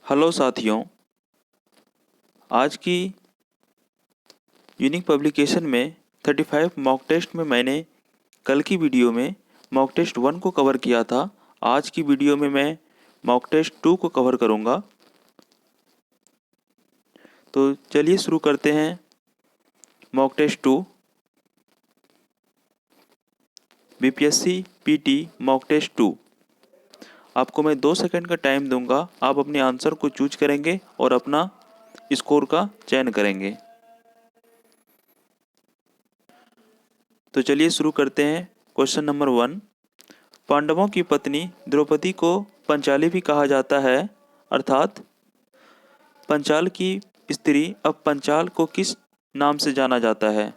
Hello साथियों, आज की यूनिक पब्लिकेशन में 35 मॉक टेस्ट में मैंने कल की वीडियो में मॉक टेस्ट 1 को कवर किया था। आज की वीडियो में मैं मॉक टेस्ट 2 को कवर करूंगा। तो चलिए शुरू करते हैं। Mock test 2 BPSC PT mock test 2। आपको मैं 2 सेकंड का टाइम दूंगा। आप अपने आंसर को चूज करेंगे और अपना स्कोर का चयन करेंगे। तो चलिए शुरू करते हैं। क्वेश्चन नंबर 1, पांडवों की पत्नी द्रौपदी को पंचाली भी कहा जाता है, अर्थात पंचाल की स्त्री अब पंचाल को किस नाम से जाना जाता है?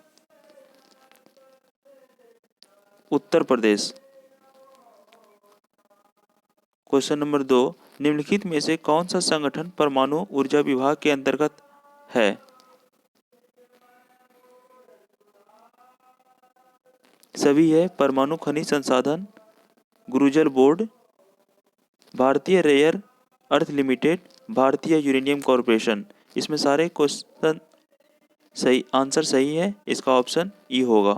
उत्तर प्रदेश। क्वेश्चन नंबर 2, निम्नलिखित में से कौन सा संगठन परमाणु ऊर्जा विभाग के अंतर्गत है? सभी है। परमाणु खनिज संसाधन, गुरुजल बोर्ड, भारतीय रेयर अर्थ लिमिटेड, भारतीय यूरेनियम कॉरपोरेशन। इसमें सारे क्वेश्चन सही आंसर सही है। इसका ऑप्शन ई होगा।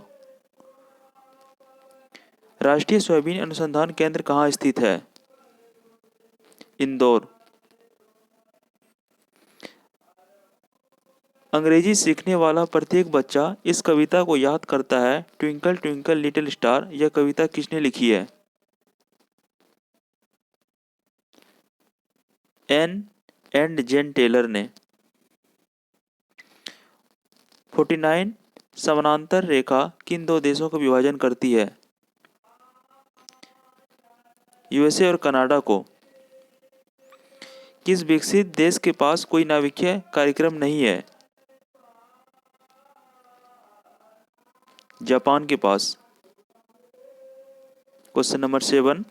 राष्ट्रीय सोयाबीन अनुसंधान केंद्र कहाँ स्थित है? इंदौर। अंग्रेजी सीखने वाला प्रत्येक बच्चा इस कविता को याद करता है। ट्विंकल ट्विंकल लिटिल स्टार, यह कविता किसने लिखी है? एन एंड जेन टेलर ने। 49 समानांतर रेखा किन दो देशों का विभाजन करती है? यूएसए और कनाडा को। किस विकसित देश के पास कोई नाभिकीय कार्यक्रम नहीं है? जापान के पास। क्वेश्चन नंबर 7,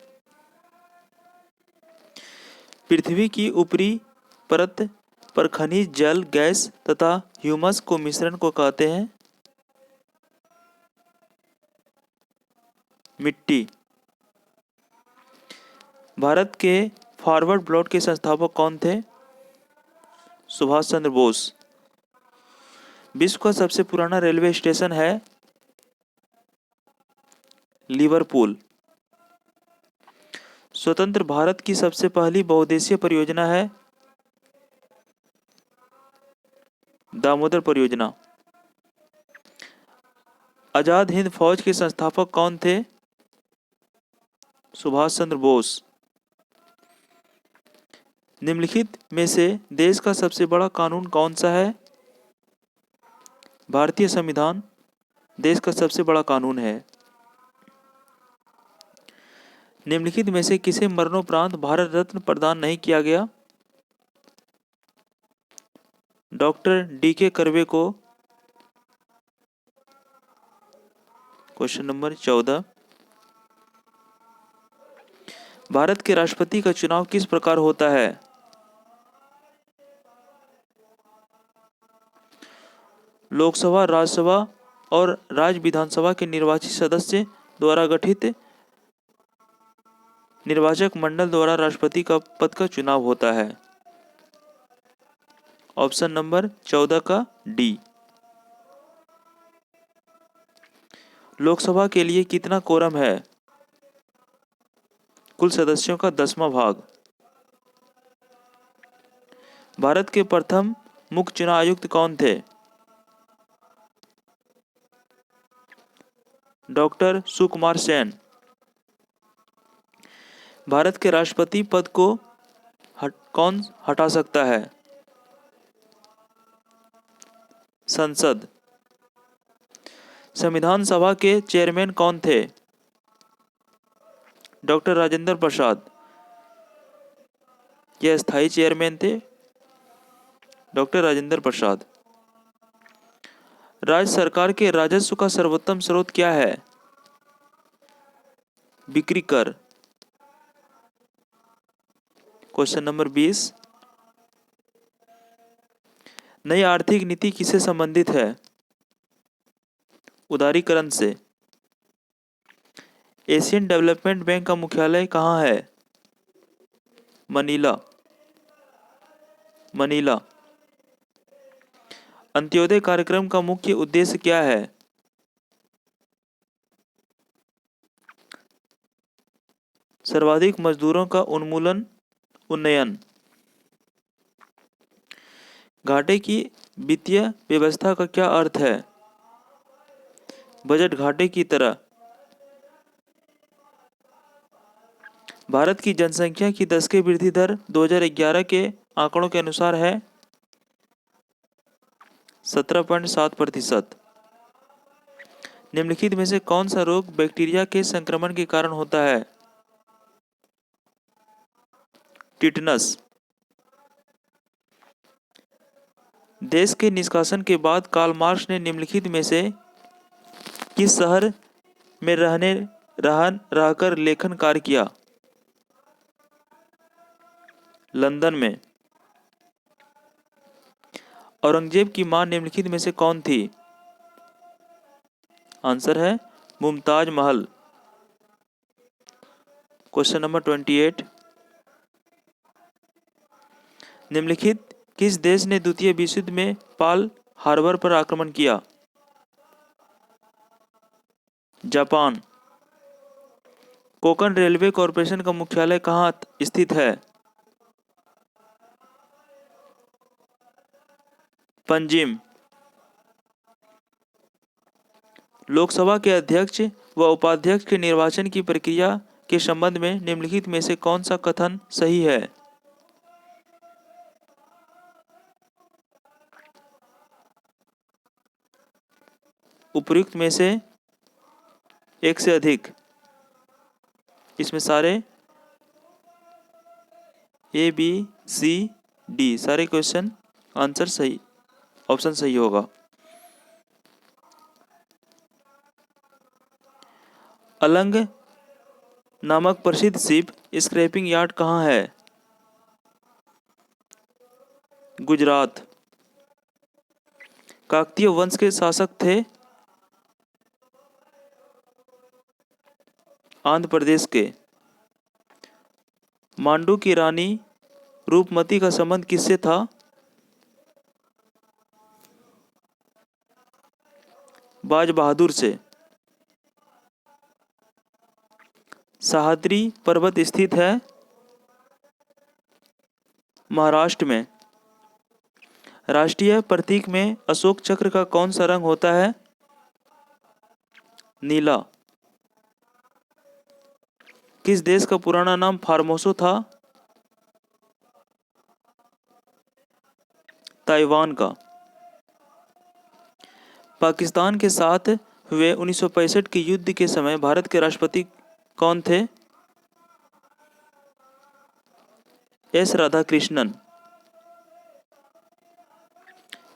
पृथ्वी की ऊपरी परत पर खनिज जल, गैस तथा ह्यूमस को मिश्रण को कहते हैं? मिट्टी। भारत के फॉरवर्ड ब्लॉक के संस्थापक कौन थे? सुभाष चंद्र बोस। विश्व का सबसे पुराना रेलवे स्टेशन है? लिवरपूल। स्वतंत्र भारत की सबसे पहली बहुउद्देशीय परियोजना है? दामोदर परियोजना। आजाद हिंद फौज के संस्थापक कौन थे? सुभाष चंद्र बोस। निम्नलिखित में से देश का सबसे बड़ा कानून कौन सा है? भारतीय संविधान देश का सबसे बड़ा कानून है। निम्नलिखित में से किसे मरणोपरांत भारत रत्न प्रदान नहीं किया गया? Doctor DK. कर्वे को। क्वेश्चन नंबर 14, भारत के राष्ट्रपति का चुनाव किस प्रकार होता है? लोकसभा, राज्यसभा और राज्य विधानसभा के निर्वाचित सदस्य द्वारा गठित निर्वाचक मंडल द्वारा राष्ट्रपति का पद का चुनाव होता है। ऑप्शन नंबर 14 का डी। लोकसभा के लिए कितना कोरम है? कुल सदस्यों का 10वां भाग। भारत के प्रथम मुख्य चुनाव आयुक्त कौन थे? डॉक्टर सुकुमार सेन। भारत के राष्ट्रपति पद को कौन हटा सकता है? संसद। संविधान सभा के चेयरमैन कौन थे? डॉक्टर राजेंद्र प्रसाद। यह स्थायी चेयरमैन थे डॉक्टर राजेंद्र प्रसाद। राज्य सरकार के राजस्व का सर्वोत्तम स्रोत क्या है? बिक्री कर। क्वेश्चन नंबर 20, नई आर्थिक नीति किससे संबंधित है? उदारीकरण से। एशियन डेवलपमेंट बैंक का मुख्यालय कहाँ है? मनीला। मनीला। अंत्योदय कार्यक्रम का मुख्य उद्देश्य क्या है? सर्वाधिक मजदूरों का उन्नयन। घाटे की वित्तीय व्यवस्था का क्या अर्थ है? बजट घाटे की तरह। भारत की जनसंख्या की दशकीय वृद्धि दर 2011 के आंकड़ों के अनुसार है 17.7%। निम्नलिखित में से कौन सा रोग बैक्टीरिया के संक्रमण के कारण होता है? टिटनस। देश के निष्कासन के बाद कार्ल मार्क्स ने निम्नलिखित में से किस शहर में रहकर लेखन कार्य किया? लंदन में। औरंगजेब की मां निम्नलिखित में से कौन थी? आंसर है मुमताज महल। Question number 28। निम्नलिखित किस देश ने द्वितीय विश्व युद्ध में पर्ल हार्बर पर आक्रमण किया? जापान। कोंकण रेलवे कॉरपोरेशन का मुख्यालय कहाँ स्थित है? पंजिम। लोकसभा के अध्यक्ष व उपाध्यक्ष के निर्वाचन की प्रक्रिया के संबंध में निम्नलिखित में से कौन सा कथन सही है? उपयुक्त में से एक से अधिक। इसमें सारे ए बी सी डी सारे क्वेश्चन आंसर सही, ऑप्शन सही होगा। अलंग नामक प्रसिद्ध शिप स्क्रैपिंग यार्ड कहाँ है? गुजरात। काकतीय वंश के शासक थे आंध्र प्रदेश के। मांडू की रानी रूपमती का संबंध किससे था? बाज बहादुर से। सह्याद्री पर्वत स्थित है महाराष्ट्र में। राष्ट्रीय प्रतीक में अशोक चक्र का कौन सा रंग होता है? नीला। किस देश का पुराना नाम फार्मोसा था? ताइवान का। पाकिस्तान के साथ हुए 1965 के युद्ध के समय भारत के राष्ट्रपति कौन थे? एस राधाकृष्णन।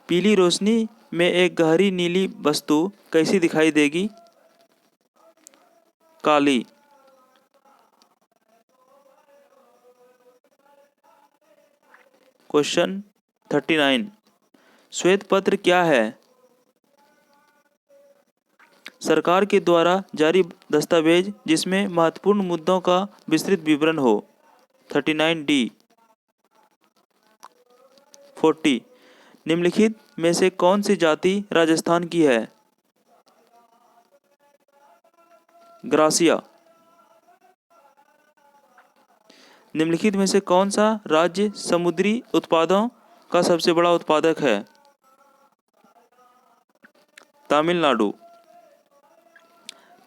पीली रोशनी में एक गहरी नीली वस्तु कैसी दिखाई देगी? काली। क्वेश्चन 39। श्वेत पत्र क्या है? सरकार के द्वारा जारी दस्तावेज जिसमें महत्वपूर्ण मुद्दों का विस्तृत विवरण हो। 39D। 40। निम्नलिखित में से कौन सी जाति राजस्थान की है? ग्रासिया। निम्नलिखित में से कौन सा राज्य समुद्री उत्पादों का सबसे बड़ा उत्पादक है? तमिलनाडु।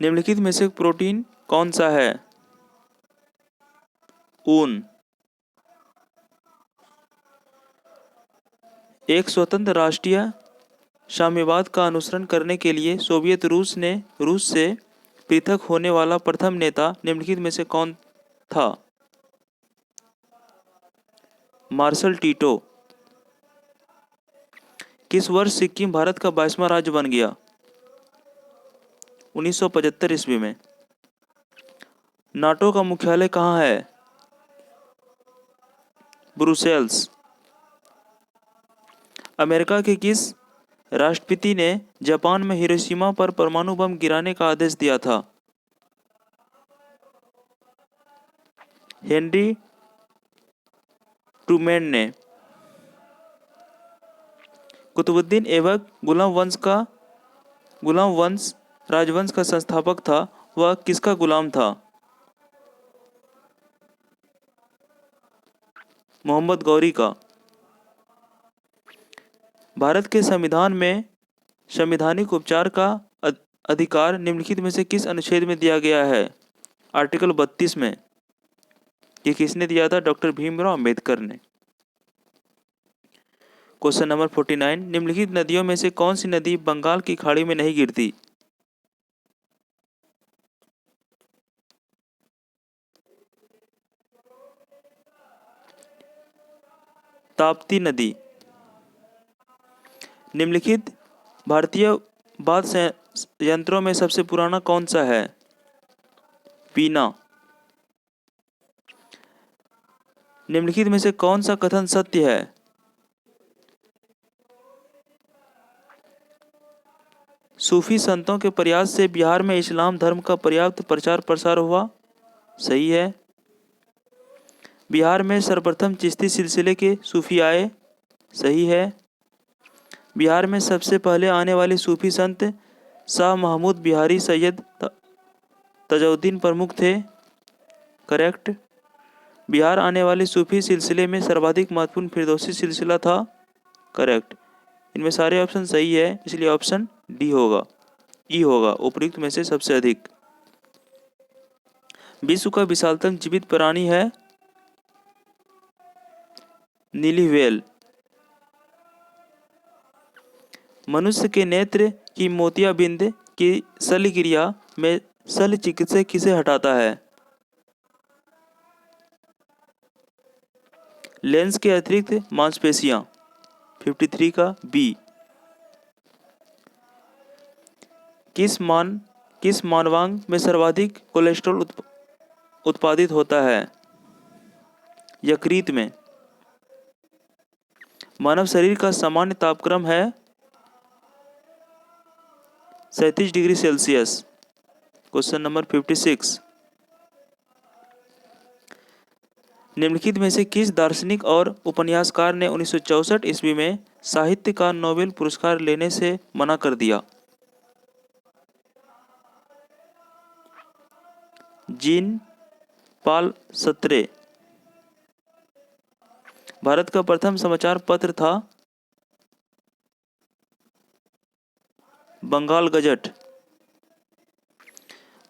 निम्नलिखित में से प्रोटीन कौन सा है? ऊन। एक स्वतंत्र राष्ट्रीय साम्यवाद का अनुसरण करने के लिए सोवियत रूस से पृथक होने वाला प्रथम नेता निम्नलिखित में से कौन था? Marshal Tito. किस वर्ष सिक्किम भारत का 22वां राज्य बन गया? 1975 ईस्वी में। नाटो का मुख्यालय कहाँ है? ब्रुसेल्स। अमेरिका के किस राष्ट्रपति ने जापान में हिरोशिमा पर परमाणु बम गिराने का आदेश दिया था? हेनरी ट्रूमैन ने। कुतुबुद्दीन ऐबक गुलाम वंश राजवंश का संस्थापक था, वह किसका गुलाम था? मोहम्मद गौरी का। भारत के संविधान में संवैधानिक उपचार का अधिकार निम्नलिखित में से किस अनुच्छेद में दिया गया है? आर्टिकल 32 में। ये किसने दिया था? डॉक्टर भीमराव अंबेडकर ने। क्वेश्चन नंबर 49, निम्नलिखित नदियों में से कौन सी नदी बंगाल की खाड़ी में नहीं गिरती? ताप्ती नदी। निम्नलिखित भारतीय वाद्य यंत्रों में सबसे पुराना कौन सा है? वीणा। निम्नलिखित में से कौन सा कथन सत्य है? सूफी संतों के प्रयास से बिहार में इस्लाम धर्म का पर्याप्त प्रचार प्रसार हुआ। सही है। बिहार में सर्वप्रथम चिश्ती सिलसिले के सूफी आए। सही है। बिहार में सबसे पहले आने वाले सूफी संत शाह महमूद बिहारी सैयद तजुद्दीन प्रमुख थे। करेक्ट। बिहार आने वाले सूफी सिलसिले में सर्वाधिक महत्वपूर्ण फिरदौसी सिलसिला था। करेक्ट। इनमें सारे ऑप्शन सही है, इसलिए ऑप्शन डी होगा, ई होगा उपयुक्त में से सबसे अधिक। विश्व का विशालतम जीवित प्राणी है नीली व्हेल। मनुष्य के नेत्र की मोतियाबिंद की शल्य क्रिया में शल्य चिकित्सक किसे हटाता है? लेंस के अतिरिक्त मांसपेशियां। 53 का बी। किस मानवांग में सर्वाधिक कोलेस्ट्रॉल उत्पादित होता है? यकृत में। मानव शरीर का सामान्य तापक्रम है 37 डिग्री सेल्सियस। क्वेश्चन नंबर 56, निम्नलिखित में से किस दार्शनिक और उपन्यासकार ने 1964 ईस्वी में साहित्य का नोबेल पुरस्कार लेने से मना कर दिया? जीन पाल सत्रे। भारत का प्रथम समाचार पत्र था बंगाल गजट।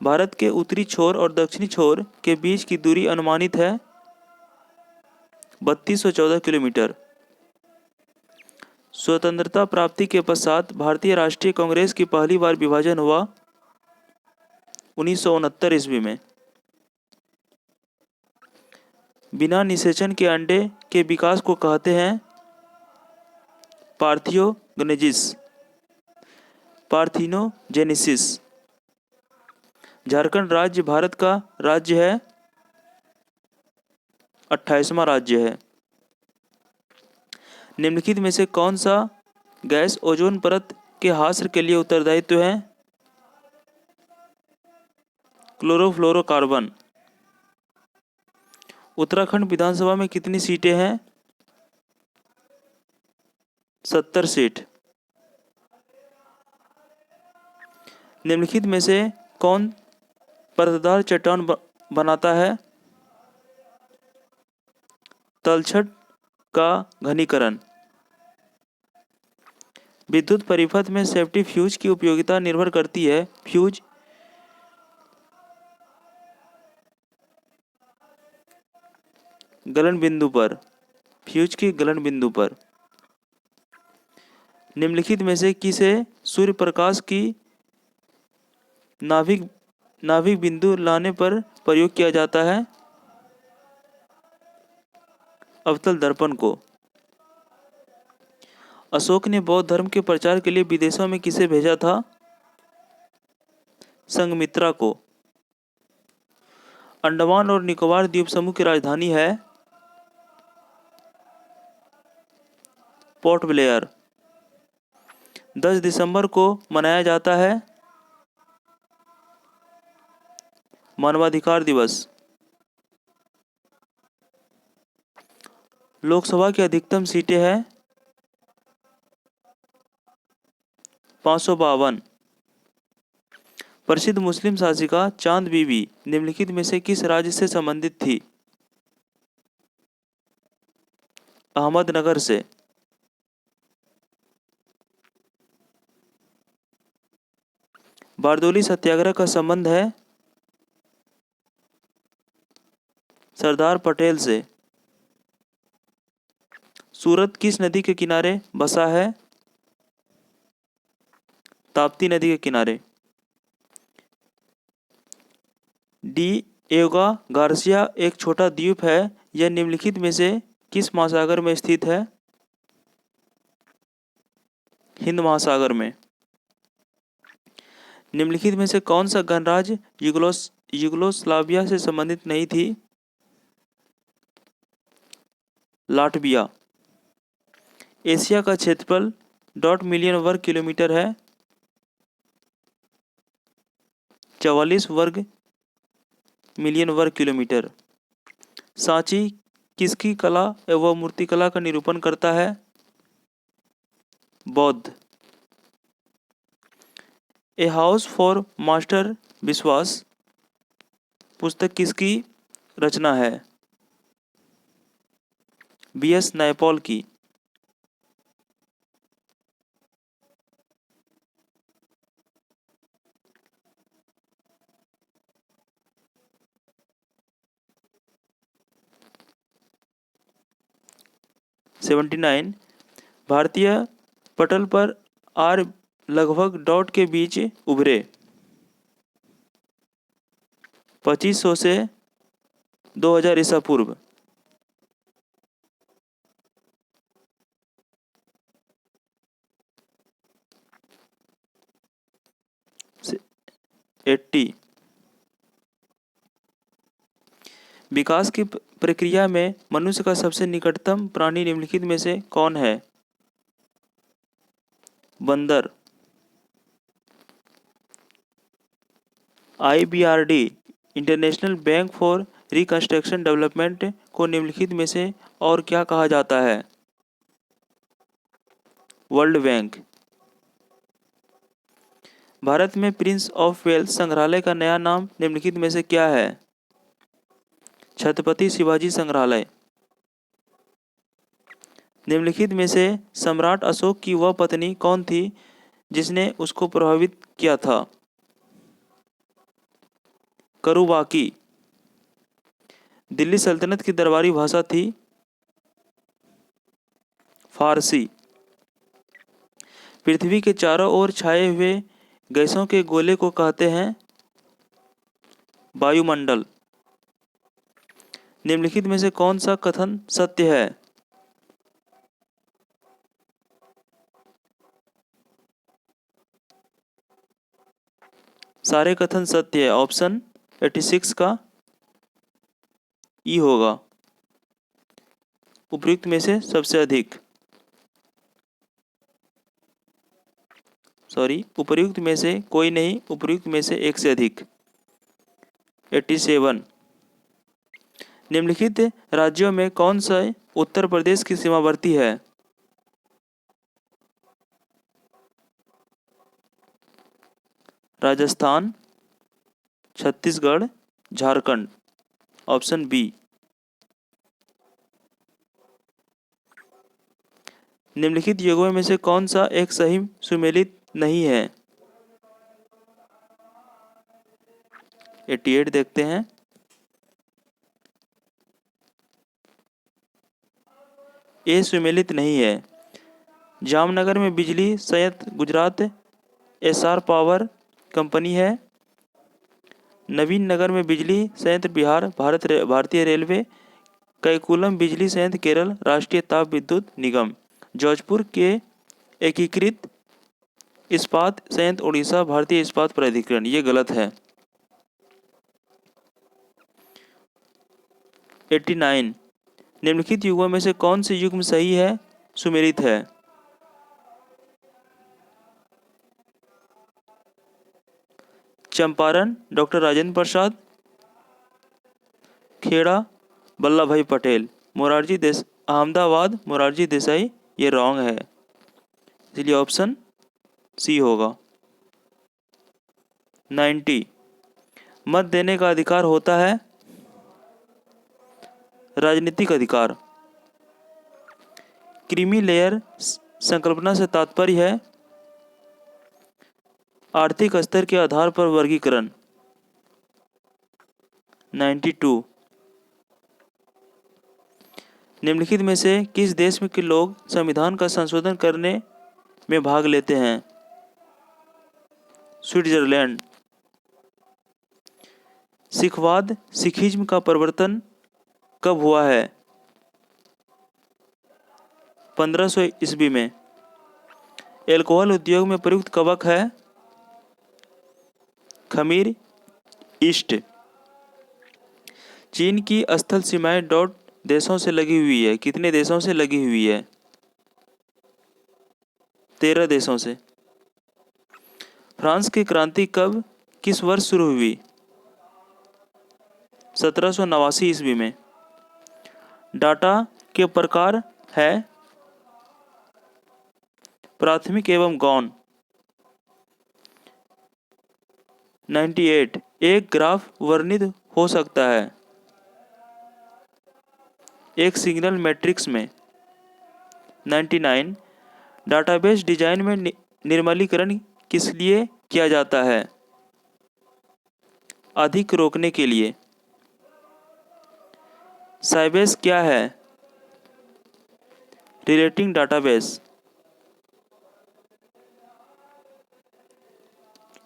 भारत के उत्तरी छोर और दक्षिणी छोर के बीच की दूरी अनुमानित है 3214 किलोमीटर। स्वतंत्रता प्राप्ति के पश्चात भारतीय राष्ट्रीय कांग्रेस की पहली बार विभाजन हुआ 1969 ईस्वी में। बिना निषेचन के अंडे के विकास को कहते हैं पार्थिनोजेनेसिस। झारखंड राज्य भारत का राज्य है 28वां राज्य है। निम्नलिखित में से कौन सा गैस ओजोन परत के ह्रास के लिए उत्तरदायित्व है? क्लोरोफ्लोरोकार्बन। उत्तराखंड विधानसभा में कितनी सीटें हैं? 70 सीट। निम्नलिखित में से कौन परतदार चट्टान बनाता है? तलछट का घनीकरण। विद्युत परिपथ में सेफ्टी फ्यूज की उपयोगिता निर्भर करती है फ्यूज गलन बिंदु पर। फ्यूज की गलन बिंदु पर। निम्नलिखित में से किसे सूर्य प्रकाश की नाभिक बिंदु लाने पर प्रयोग किया जाता है? अवतल दर्पण को। अशोक ने बौद्ध धर्म के प्रचार के लिए विदेशों में किसे भेजा था? संघमित्रा को। अंडमान और निकोबार द्वीप समूह की राजधानी है पोर्ट ब्लेयर। 10 दिसंबर को मनाया जाता है मानवाधिकार दिवस। लोकसभा की अधिकतम सीटें हैं 552। प्रसिद्ध मुस्लिम शासिका चांद बीबी निम्नलिखित में से किस राज्य से संबंधित थी? अहमदनगर से। बारदोली सत्याग्रह का संबंध है सरदार पटेल से। सूरत किस नदी के किनारे बसा है? ताप्ती नदी के किनारे। डिएगो गार्सिया एक छोटा द्वीप है, यह निम्नलिखित में से किस महासागर में स्थित है? हिंद महासागर में। निम्नलिखित में से कौन सा गणराज्य युगोस्लाविया से संबंधित नहीं थी? लाटविया। एशिया का क्षेत्रफल .मिलियन वर्ग किलोमीटर है। 44 वर्ग मिलियन वर्ग किलोमीटर। सांची किसकी कला एवं मूर्तिकला का निरूपण करता है? बौद्ध। ए हाउस फॉर मास्टर विश्वास पुस्तक किसकी रचना है? B.S. नैपॉल की। $79। भारतीय पटल पर आर लगभग डॉट के बीच उभरे। 2500 से 2000 ईसा पूर्व। से 80। विकास की प्रक्रिया में मनुष्य का सबसे निकटतम प्राणी निम्नलिखित में से कौन है? बंदर। IBRD international bank for reconstruction development को निम्नलिखित में से और क्या कहा जाता है? World bank. भारत में प्रिंस ऑफ वेल्स संग्रहालय का नया नाम निम्नलिखित में से क्या है? छत्रपति शिवाजी संग्रहालय। निम्नलिखित में से सम्राट अशोक की वह पत्नी कौन थी जिसने उसको प्रभावित किया था? करुबाकी। दिल्ली सल्तनत की दरबारी भाषा थी फारसी। पृथ्वी के चारों ओर छाए हुए गैसों के गोले को कहते हैं वायुमंडल। निम्नलिखित में से कौन सा कथन सत्य है? सारे कथन सत्य है। ऑप्शन 86 का ई होगा। उपयुक्त में से सबसे अधिक, उपयुक्त में से कोई नहीं, उपयुक्त में से एक से अधिक। 87। निम्नलिखित राज्यों में कौन सा उत्तर प्रदेश की सीमावर्ती है? राजस्थान, छत्तीसगढ़, झारखंड। Option B. निम्नलिखित युगों में से कौन सा एक सही सुमेलित नहीं है? 88 देखते हैं। ए सुमेलित नहीं है। जामनगर में बिजली संयंत्र गुजरात एसआर पावर कंपनी है। नवीन नगर में बिजली संयंत्र बिहार भारतीय रेलवे। कैकुलम बिजली संयंत्र केरल राष्ट्रीय ताप विद्युत निगम। जौजपुर के एकीकृत इस्पात संयंत्र उड़ीसा भारतीय इस्पात प्राधिकरण। ये गलत है। 89। निम्नलिखित युगों में से कौन से युग्म सही है सुमेलित है? चंपारण डॉक्टर राजेंद्र प्रसाद, खेड़ा वल्लभ भाई पटेल, अहमदाबाद मोरारजी देसाई। ये रॉन्ग है, इसलिए ऑप्शन सी होगा। 90 मत देने का अधिकार होता है राजनीतिक अधिकार। क्रीमी लेयर संकल्पना से तात्पर्य है आर्थिक स्तर के आधार पर वर्गीकरण। 92 निम्नलिखित में से किस देश में के लोग संविधान का संशोधन करने में भाग लेते हैं? स्विट्जरलैंड। सिखवाद सिखिज्म का प्रवर्तन कब हुआ है? 1500 ईस्वी में। एल्कोहल उद्योग में प्रयुक्त कवक है खमीर ईस्ट। चीन की स्थल सीमाएं डॉट देशों से लगी हुई है। कितने देशों से लगी हुई है? 13 देशों से। फ्रांस की क्रांति कब किस वर्ष शुरू हुई? 1789 ईस्वी में। डाटा के प्रकार है प्राथमिक एवं गौण। 98 एक ग्राफ वर्णित हो सकता है एक सिग्नल मैट्रिक्स में। 99 डाटाबेस डिजाइन में निर्मलीकरण किस लिए किया जाता है? अधिक रोकने के लिए। साइबेस क्या है? Relating database.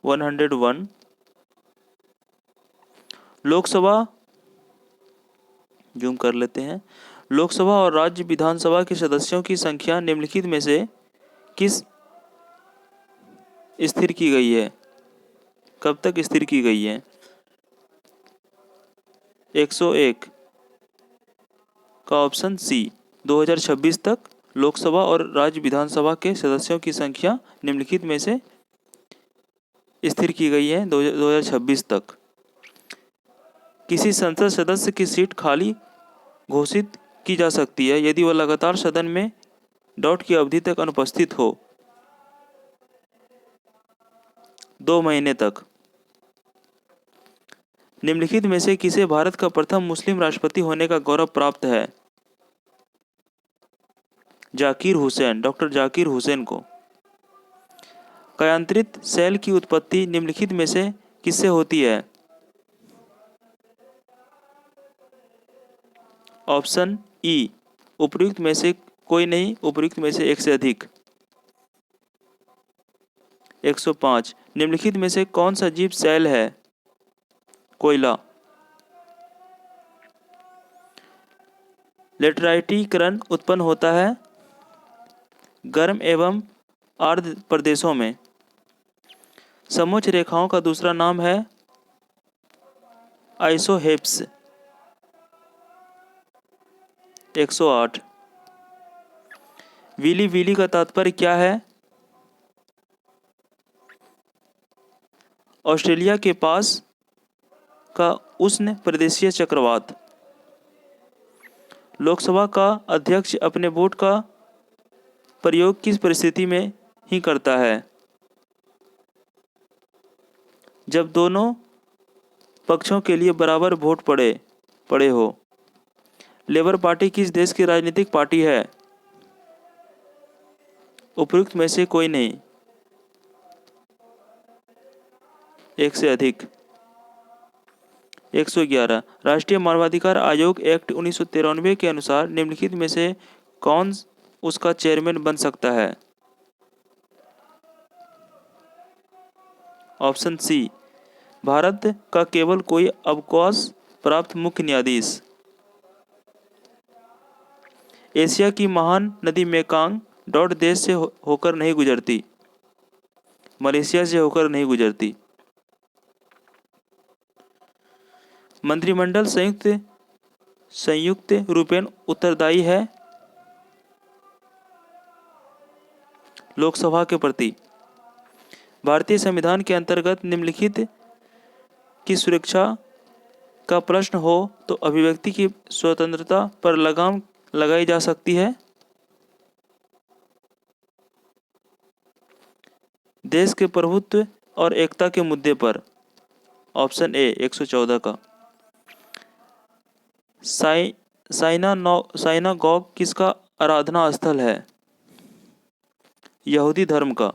101 लोकसभा जूम कर लेते हैं। लोकसभा और राज्य विधानसभा के सदस्यों की संख्या निम्नलिखित में से किस स्थिर की गई है? कब तक स्थिर की गई है? 101 का ऑप्शन सी 2026 तक लोकसभा और राज्य विधानसभा के सदस्यों की संख्या निम्नलिखित में से स्थिर की गई है 2026 तक। किसी संसद सदस्य की सीट खाली घोषित की जा सकती है यदि वह लगातार सदन में डॉट की अवधि तक अनुपस्थित हो 2 महीने तक। निम्नलिखित में से किसे भारत का प्रथम मुस्लिम राष्ट्रपति होने का गौरव प्राप्त है? जाकिर हुसैन, डॉक्टर जाकिर हुसैन को। कायांतरित सेल की उत्पत्ति निम्नलिखित में से किससे होती है? ऑप्शन ई उपर्युक्त में से कोई नहीं, उपर्युक्त में से एक से अधिक। 105 निम्नलिखित में से कौन सा जीव सेल है? कोयला। लेटराइटीकरण उत्पन्न होता है गर्म एवं आर्द्र प्रदेशों में। समोच्च रेखाओं का दूसरा नाम है आइसोहेप्स। 108 विली विली का तात्पर्य क्या है? ऑस्ट्रेलिया के पास का उष्ण प्रदेशीय चक्रवात। लोकसभा का अध्यक्ष अपने वोट का प्रयोग किस परिस्थिति में ही करता है? जब दोनों पक्षों के लिए बराबर वोट पड़े हो। लेबर पार्टी किस देश की राजनीतिक पार्टी है? उपयुक्त में से कोई नहीं, एक से अधिक। 111 राष्ट्रीय मानवाधिकार आयोग एक्ट 1993 के अनुसार निम्नलिखित में से कौन उसका चेयरमैन बन सकता है? ऑप्शन सी भारत का केवल कोई अवकाश प्राप्त मुख्य न्यायाधीश। एशिया की महान नदी मेकांग डॉट देश से होकर नहीं गुजरती, मलेशिया से होकर नहीं गुजरती। मंत्रिमंडल संयुक्त रूपेण उत्तरदायी है लोकसभा के प्रति। भारतीय संविधान के अंतर्गत निम्नलिखित की सुरक्षा का प्रश्न हो तो अभिव्यक्ति की स्वतंत्रता पर लगाम लगाई जा सकती है। देश के प्रभुत्व और एकता के मुद्दे पर? ऑप्शन ए 114 का। साइनागॉग किसका आराधना स्थल है? यहूदी धर्म का।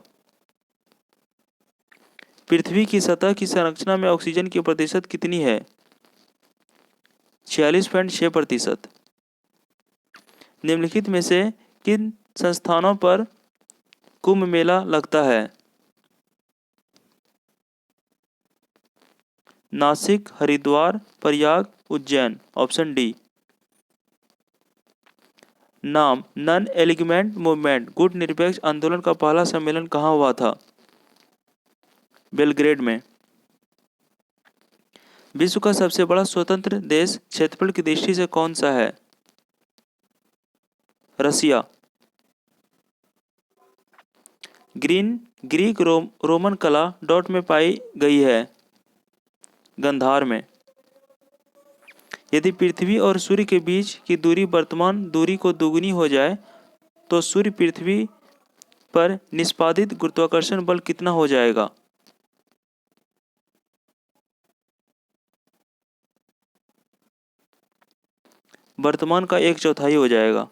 पृथ्वी की सतह की संरचना में ऑक्सीजन की प्रतिशत कितनी है? 46.6%। निम्नलिखित में से किन संस्थानों पर कुंभ मेला लगता है? नासिक, हरिद्वार, प्रयाग, उज्जैन। Option D. नाम नॉन एलिगमेंट मूवमेंट गुट निरपेक्ष आंदोलन का पहला सम्मेलन कहाँ हुआ था? बेलग्रेड में। विश्व का सबसे बड़ा स्वतंत्र देश क्षेत्रफल की दृष्टि से कौन सा है? रसिया। ग्रीक रोमन कला डॉट में पाई गई है? गंधार में। यदि पृथ्वी और सूर्य के बीच की दूरी वर्तमान दूरी को दुगुनी हो जाए तो सूर्य पृथ्वी पर निष्पादित गुरुत्वाकर्षण बल कितना हो जाएगा? वर्तमान का 1/4 हो जाएगा।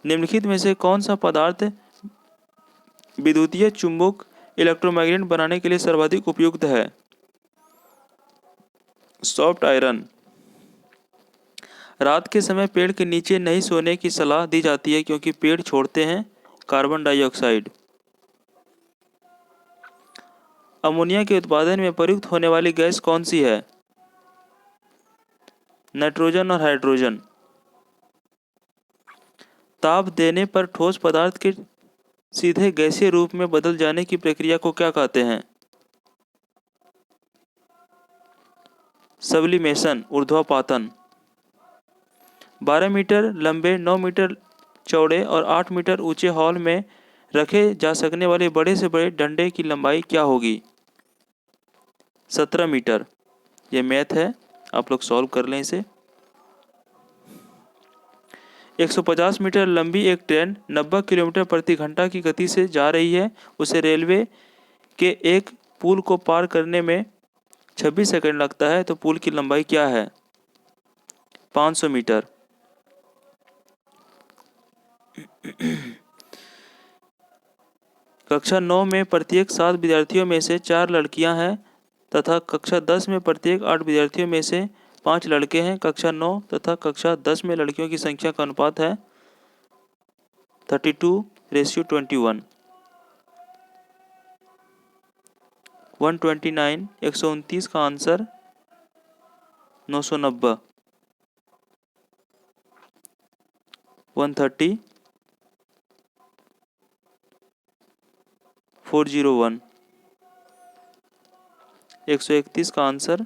निम्नलिखित में से कौन सा पदार्थ विद्युतीय चुंबक इलेक्ट्रोमैग्नेट बनाने के लिए सर्वाधिक उपयुक्त है? Soft iron. रात के समय पेड़ के नीचे नहीं सोने की सलाह दी जाती है क्योंकि पेड़ छोड़ते हैं कार्बन डाइऑक्साइड। अमोनिया के उत्पादन में प्रयुक्त होने वाली गैस कौन सी है? नाइट्रोजन और हाइड्रोजन। ताप देने पर ठोस पदार्थ के सीधे गैसीय रूप में बदल जाने की प्रक्रिया को क्या कहते हैं? सब्लिमेशन, ऊर्ध्वपातन। 12 मीटर लंबे, 9 मीटर चौड़े और 8 मीटर ऊंचे हॉल में रखे जा सकने वाले बड़े से बड़े डंडे की लंबाई क्या होगी? 17 मीटर। ये मैथ है, आप लोग सॉल्व कर लें इसे। 150 मीटर लंबी एक ट्रेन 90 किलोमीटर प्रति घंटा की गति से जा रही है। उसे रेलवे के एक पुल को पार करने में 26 सेकंड लगता है, तो पुल की लंबाई क्या है? 500 मीटर। कक्षा 9 में प्रत्येक 7 विद्यार्थियों में से 4 लड़कियां हैं तथा कक्षा 10 में प्रत्येक 8 विद्यार्थियों में से 5 लड़के हैं। कक्षा 9 तथा कक्षा 10 में लड़कियों की संख्या का अनुपात है 32:21। 129 129 का आंसर 990। 130 401। 131 का आंसर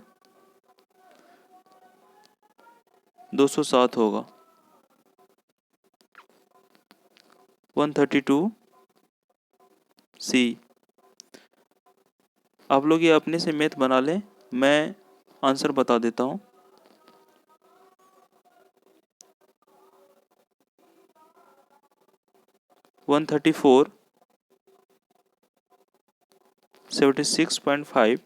207 होगा। 132 सी। आप लोग ये अपने से मैथ बना लें, मैं आंसर बता देता हूँ। वन 76.5।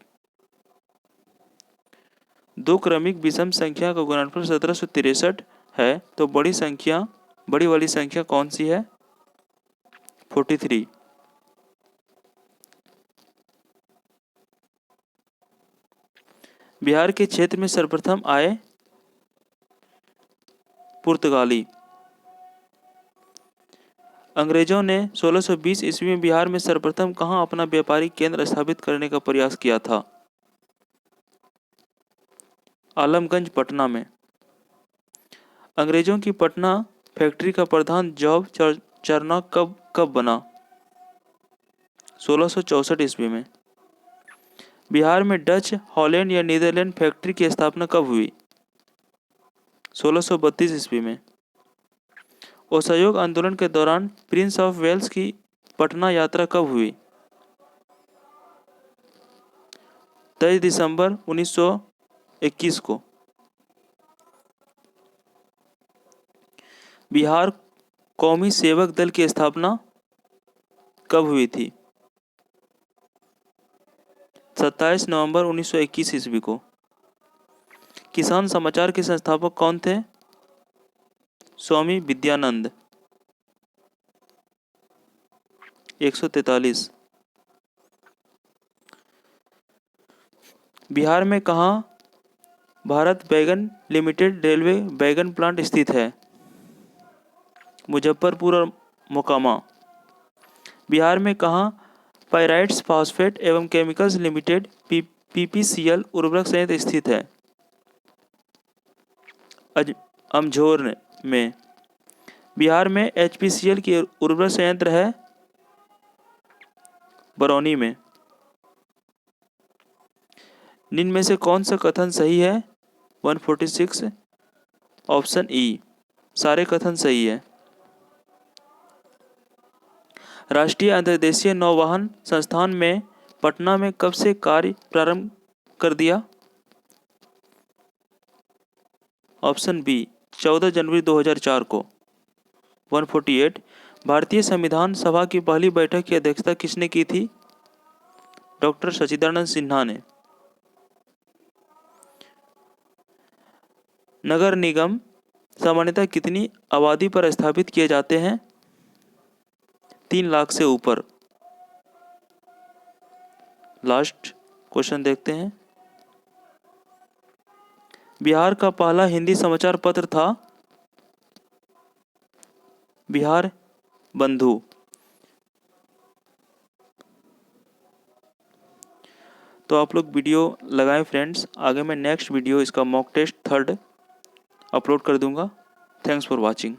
दो क्रमिक विषम संख्या का गुणनफल 1763 है, तो बड़ी वाली संख्या कौन सी है? 43। बिहार के क्षेत्र में सर्वप्रथम आए पुर्तगाली। अंग्रेजों ने 1620 ईस्वी में बिहार में सर्वप्रथम कहाँ अपना व्यापारिक केंद्र स्थापित करने का प्रयास किया था? आलमगंज, पटना में। अंग्रेजों की पटना फैक्ट्री का प्रधान जॉब चरना कब बना? 1664 ईस्वी में। बिहार में डच, हॉलैंड या नीदरलैंड फैक्ट्री की स्थापना कब हुई? 1632 ईस्वी में। असहयोग आंदोलन के दौरान प्रिंस ऑफ वेल्स की पटना यात्रा कब हुई? 23 दिसंबर 1921 को। बिहार कौमी सेवक दल की स्थापना कब हुई थी? 27 नवंबर 1921 ईस्वी को। किसान समाचार के संस्थापक कौन थे? स्वामी विद्यानंद। 143। बिहार में कहाँ भारत बैगन लिमिटेड रेलवे बैगन प्लांट स्थित है? मुजफ्फरपुर और मोकामा। बिहार में कहाँ पायराइट्स फॉस्फेट एवं केमिकल्स लिमिटेड पीपीसीएल उर्वरक संयंत्र स्थित है? अमझोर में। बिहार में एचपीसीएल की उर्वरक संयंत्र है बरौनी में। निम्न में से कौन सा कथन सही है? 146 ऑप्शन ई, सारे कथन सही है। राष्ट्रीय अंतर्देशीय नौवहन संस्थान में पटना में कब से कार्य प्रारंभ कर दिया? ऑप्शन बी, 14 जनवरी 2004 को। 148 भारतीय संविधान सभा की पहली बैठक की अध्यक्षता किसने की थी? डॉक्टर सच्चिदानंद सिन्हा ने। नगर निगम सामान्यतः कितनी आबादी पर स्थापित किए जाते हैं? 3 लाख से ऊपर। लास्ट क्वेश्चन देखते हैं। बिहार का पहला हिंदी समाचार पत्र था बिहार बंधु। तो आप लोग वीडियो लगाएं फ्रेंड्स, आगे मैं नेक्स्ट वीडियो इसका मॉक टेस्ट 3rd अपलोड कर दूंगा। Thanks for watching.